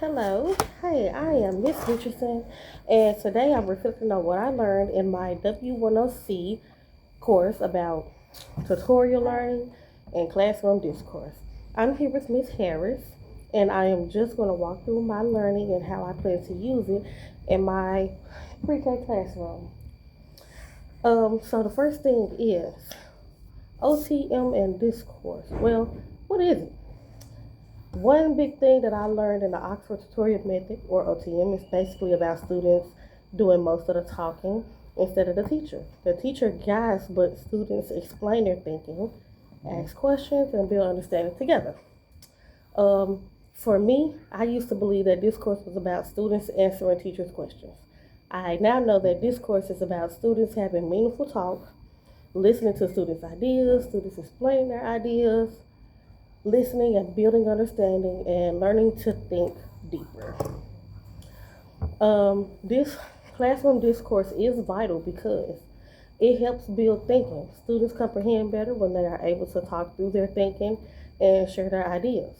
Hello, hey, I am Miss Richardson, and today I'm reflecting on what I learned in my W10C course about tutorial learning and classroom discourse. I'm here with Miss Harris, and I am just going to walk through my learning and how I plan to use it in my pre-K classroom. So the first thing is OTM and discourse. Well, what is it? One big thing that I learned in the Oxford Tutorial Method, or OTM, is basically about students doing most of the talking instead of the teacher. The teacher guides, but students explain their thinking, ask questions, and build understanding together. For me, I used to believe that discourse was about students answering teachers' questions. I now know that discourse is about students having meaningful talk, listening to students' ideas, students explaining their ideas, listening and building understanding, and learning to think deeper. This classroom discourse is vital because it helps build thinking. Students comprehend better when they are able to talk through their thinking and share their ideas.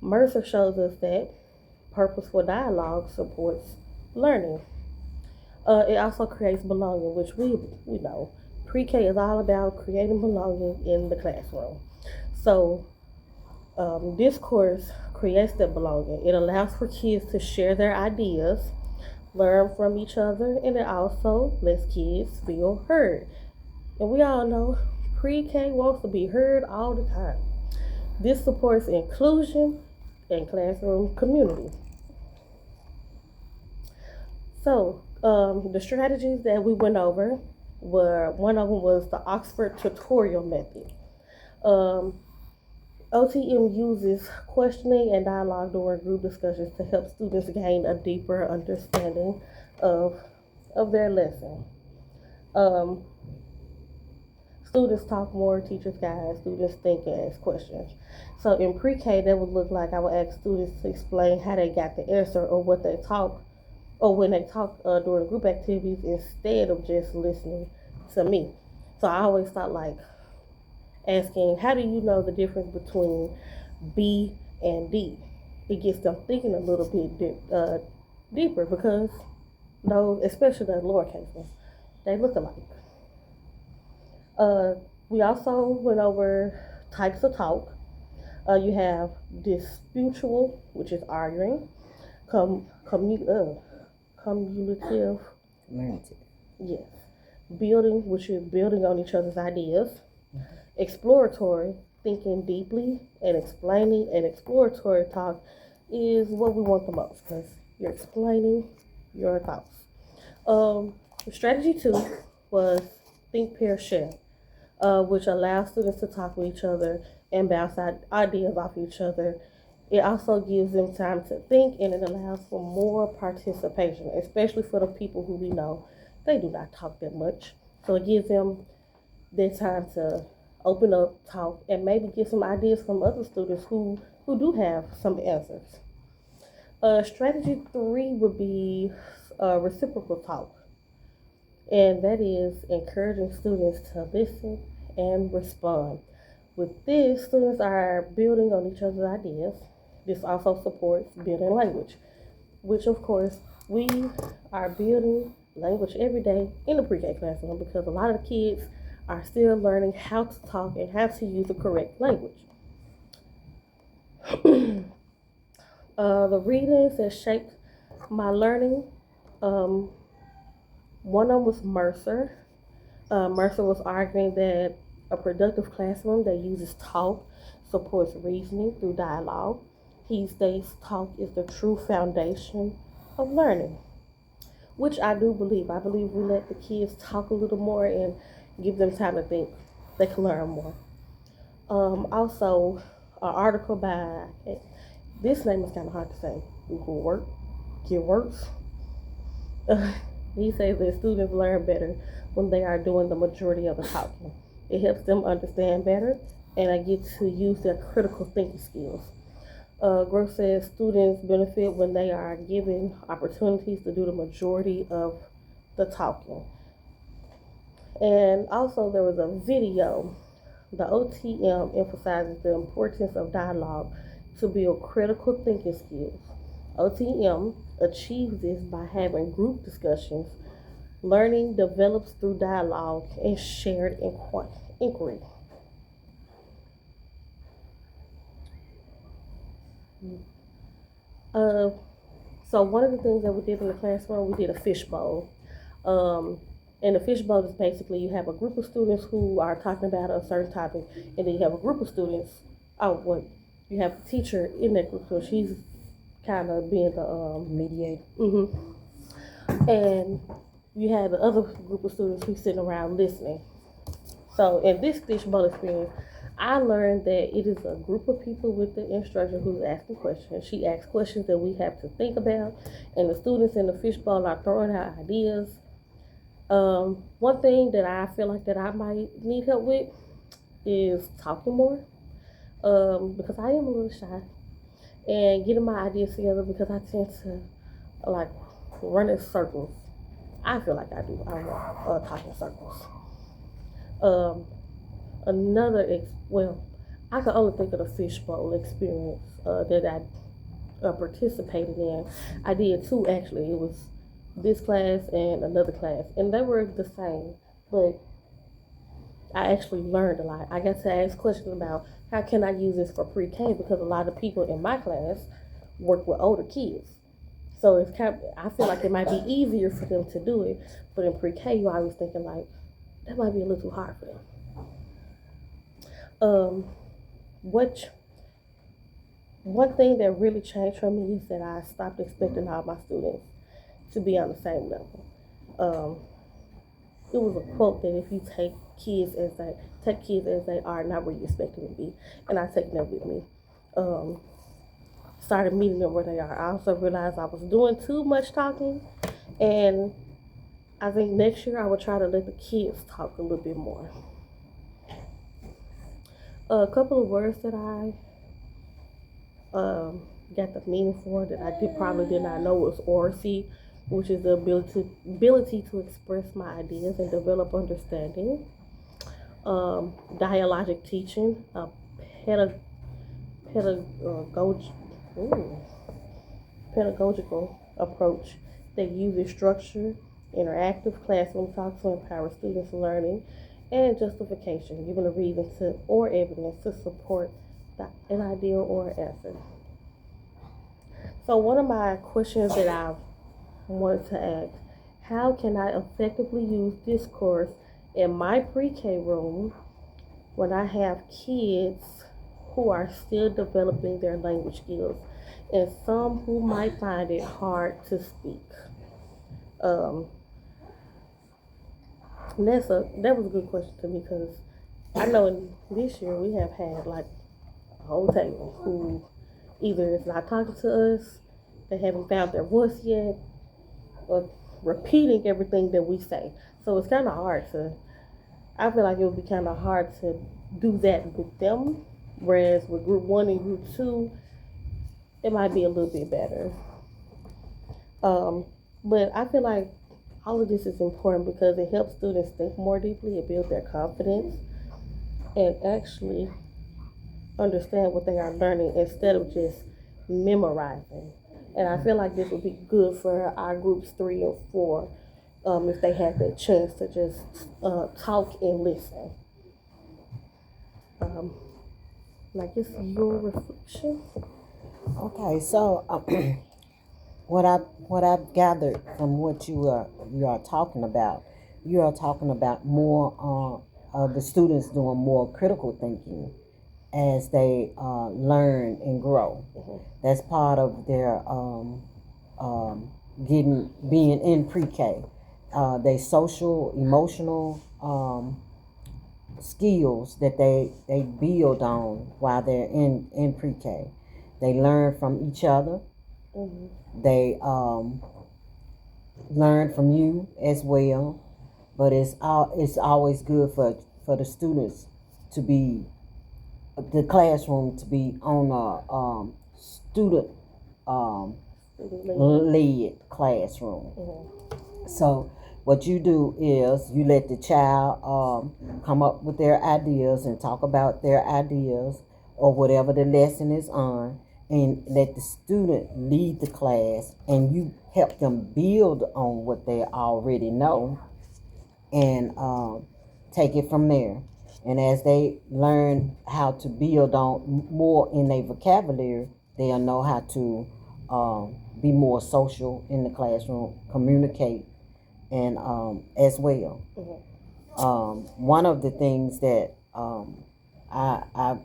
Mercer shows us that purposeful dialogue supports learning. It also creates belonging, which we know. Pre-K is all about creating belonging in the classroom. So discourse creates that belonging. It allows for kids to share their ideas, learn from each other, and it also lets kids feel heard. And we all know pre-K wants to be heard all the time. This supports inclusion and classroom community. So the strategies that we went over were, one of them was the Oxford tutorial method. Um, OTM uses questioning and dialogue during group discussions to help students gain a deeper understanding of, of their lesson. Um, Students talk more, teachers guide, students think and ask questions. So in pre-K, that would look like I would ask students to explain how they got the answer or what they talk, or when they talk during group activities instead of just listening to me. So I always thought like asking, how do you know the difference between B and D? It gets them thinking a little bit deeper because those, especially the lowercase ones, they look alike. Uh, we also went over types of talk. You have disputual, which is arguing, com, commu, cumulative, Community. yes, building, which is building on each other's ideas, exploratory, thinking deeply and explaining, and exploratory talk is what we want the most because you're explaining your thoughts. Um, Strategy two was think, pair, share, which allows students to talk with each other and bounce ideas off each other. It also gives them time to think and it allows for more participation, especially for the people who we know they do not talk that much. So it gives them their time to open up, talk, and maybe get some ideas from other students who do have some answers. Strategy three would be reciprocal talk, and that is encouraging students to listen and respond. With this, students are building on each other's ideas. This also supports building language, which of course we are building language every day in the pre-K classroom because a lot of the kids are still learning how to talk and how to use the correct language. The readings that shaped my learning, um, one of them was Mercer. Mercer was arguing that a productive classroom that uses talk supports reasoning through dialogue. He states talk is the true foundation of learning, which I do believe. I believe we let the kids talk a little more and give them time to think. They can learn more. Also, an article by, this name is kind of hard to say, Get Works. He says that students learn better when they are doing the majority of the talking. It helps them understand better and I get to use their critical thinking skills. Gross says students benefit when they are given opportunities to do the majority of the talking. And also, there was a video. The OTM emphasizes the importance of dialogue to build critical thinking skills. OTM achieves this by having group discussions. Learning develops through dialogue and shared inquiry. Uh, so one of the things that we did in the classroom, we did a fishbowl. Um, and the fishbowl is basically you have a group of students who are talking about a certain topic, and then you have a group of students. Oh, what? You have the teacher in that group, so she's kind of being the mediator. And you have the other group of students who's sitting around listening. So in this fishbowl experience, I learned that it is a group of people with the instructor who's asking questions. She asks questions that we have to think about, and the students in the fishbowl are throwing out ideas. One thing that I feel like that I might need help with is talking more, because I am a little shy, and getting my ideas together because I tend to like run in circles. I feel like I do. I run talk in circles. I can only think of the fishbowl experience that I participated in. I did two actually. It was this class and another class, and they were the same, but I actually learned a lot. I got to ask questions about how can I use this for pre-K, because a lot of people in my class work with older kids. So it's I feel like it might be easier for them to do it, but in pre-K, you're always thinking like, that might be a little too hard for them. One thing that really changed for me is that I stopped expecting all my students to be on the same level. It was a quote that if you take kids as they are, not where you expect them to be, and I take that with me. Started meeting them where they are. I also realized I was doing too much talking, and I think next year I will try to let the kids talk a little bit more. A couple of words that I got the meaning for that I probably did not know was oracy, which is the ability to express my ideas and develop understanding. Dialogic teaching, pedagogical approach that uses structure, interactive classroom talk to empower students' learning, and justification, giving a reason to or evidence to support an idea or answer. So one of my questions that I wanted to ask, how can I effectively use discourse in my pre-K room when I have kids who are still developing their language skills and some who might find it hard to speak? That was a good question to me, because I know this year we have had like a whole table who either is not talking to us, they haven't found their voice yet, or repeating everything that we say. So it's kind of hard I feel like it would be kind of hard to do that with them, whereas with group 1 and group 2, it might be a little bit better. But I feel like all of this is important because it helps students think more deeply and build their confidence and actually understand what they are learning instead of just memorizing. And I feel like this would be good for our groups 3 or 4 if they had that chance to just talk and listen. Like, it's your reflection. Okay, so what I've gathered from what you are talking about, you are talking about more the students doing more critical thinking as they learn and grow. Mm-hmm. That's part of their being in pre-K. They social, emotional skills that they build on while they're in pre-K. They learn from each other. Mm-hmm. They learn from you as well. But it's always good for the students to be, the classroom to be on a student led classroom. Mm-hmm. So what you do is you let the child come up with their ideas and talk about their ideas or whatever the lesson is on. and let the student lead the class, and you help them build on what they already know, and take it from there. And as they learn how to build on more in their vocabulary, they'll know how to be more social in the classroom, communicate, and as well. One of the things that I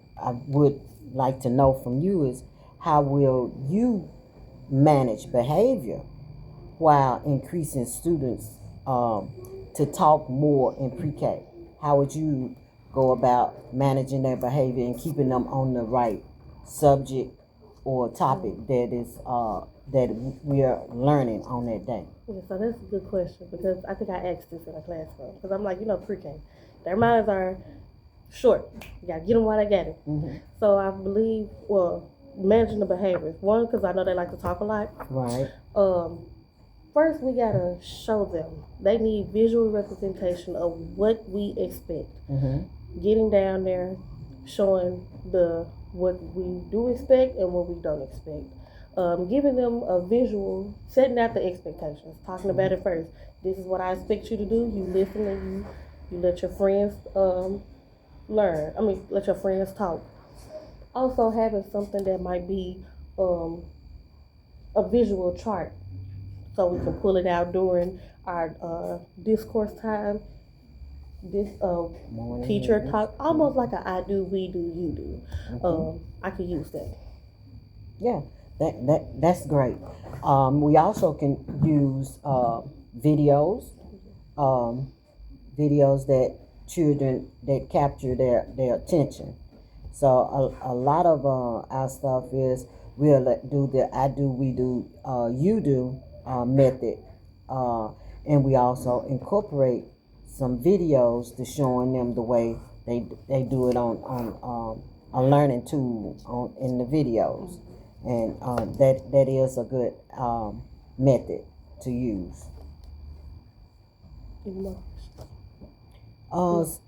would like to know from you is, how will you manage behavior while increasing students to talk more in pre-K? How would you go about managing their behavior and keeping them on the right subject or topic that we are learning on that day? Yeah, so that's a good question, because I think I asked this in a classroom. Because I'm like, pre-K, their minds are short. You gotta get them while they get it. Mm-hmm. So I believe, managing the behaviors. One, because I know they like to talk a lot. Right. First, we gotta show them. They need visual representation of what we expect. Mm-hmm. Getting down there, showing what we do expect and what we don't expect. Giving them a visual, setting out the expectations, talking about it first. This is what I expect you to do. You listen and you let your friends let your friends talk. Also, having something that might be a visual chart, so we can pull it out during our discourse time. This teacher talk, almost like a I do, we do, you do. Mm-hmm. I could use that. Yeah, that's great. We also can use videos, videos that children that capture their attention. So a lot of our stuff is, we'll do the I do, we do, you do method, and we also incorporate some videos to showing them the way they do it on a learning tool in the videos, and that is a good method to use.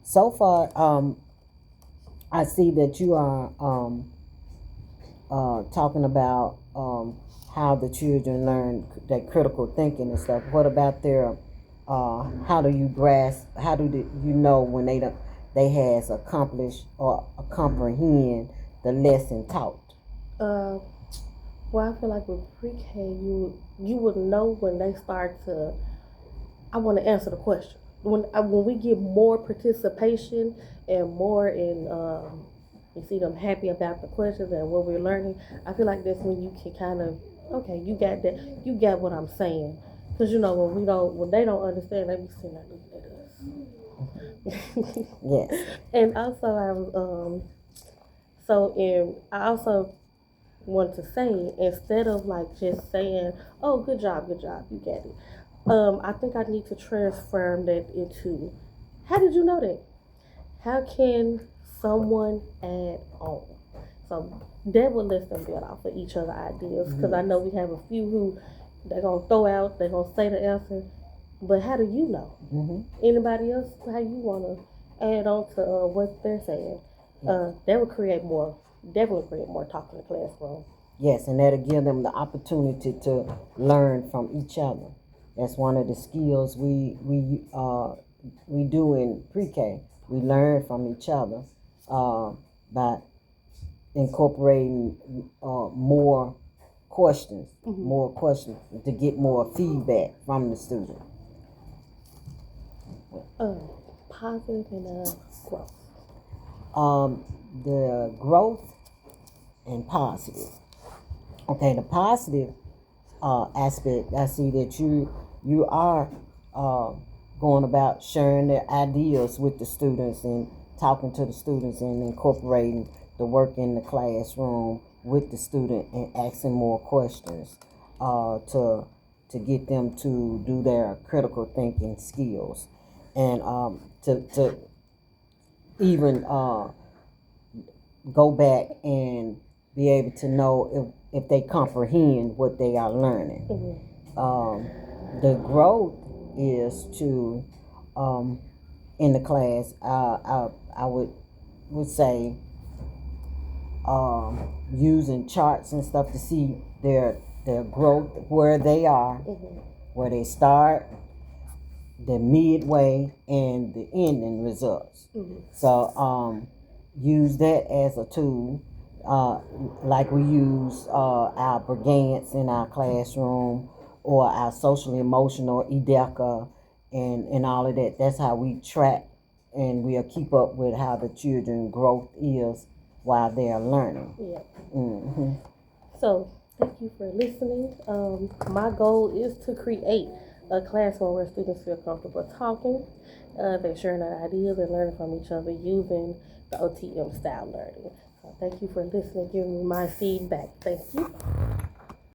So far, I see that you are talking about how the children learn that critical thinking and stuff. What about their how do you grasp? How do you know when they has accomplished or comprehend the lesson taught? Well, I feel like with pre-K, you would know when they start to. I want to answer the question. When we get more participation and more in, you see them happy about the questions and what we're learning. I feel like that's when you can kind of, okay, you got that, you got what I'm saying. Because when they don't understand, they be sitting there looking at us. Yes. And also I also want to say, instead of like just saying, "Oh, good job, you got it." I think I need to transform that into, how did you know that? How can someone add on? So that will let them build off of each other ideas. Because I know we have a few who they're gonna throw out, they're gonna say the answer, but how do you know? Mm-hmm. Anybody else? How you wanna add on to what they're saying? That would definitely create more talk in the classroom. Yes, and that'll give them the opportunity to learn from each other. That's one of the skills we do in pre-K. We learn from each other by incorporating more questions, to get more feedback from the student. Positive and growth. The growth and positive. Okay, the positive aspect, I see that you are going about sharing their ideas with the students and talking to the students and incorporating the work in the classroom with the student and asking more questions to get them to do their critical thinking skills, and to even go back and be able to know if they comprehend what they are learning. The growth is to in the class. I would say using charts and stuff to see their growth, where they are, where they start, the midway, and the ending results. So use that as a tool. Like we use our brigance in our classroom, or our social emotional EDECA, and all of that. That's how we track and we'll keep up with how the children growth is while they're learning. Yeah. So thank you for listening. My goal is to create a classroom where students feel comfortable talking, they're sharing their ideas and learning from each other using the OTM style learning. So thank you for listening, giving me my feedback. Thank you.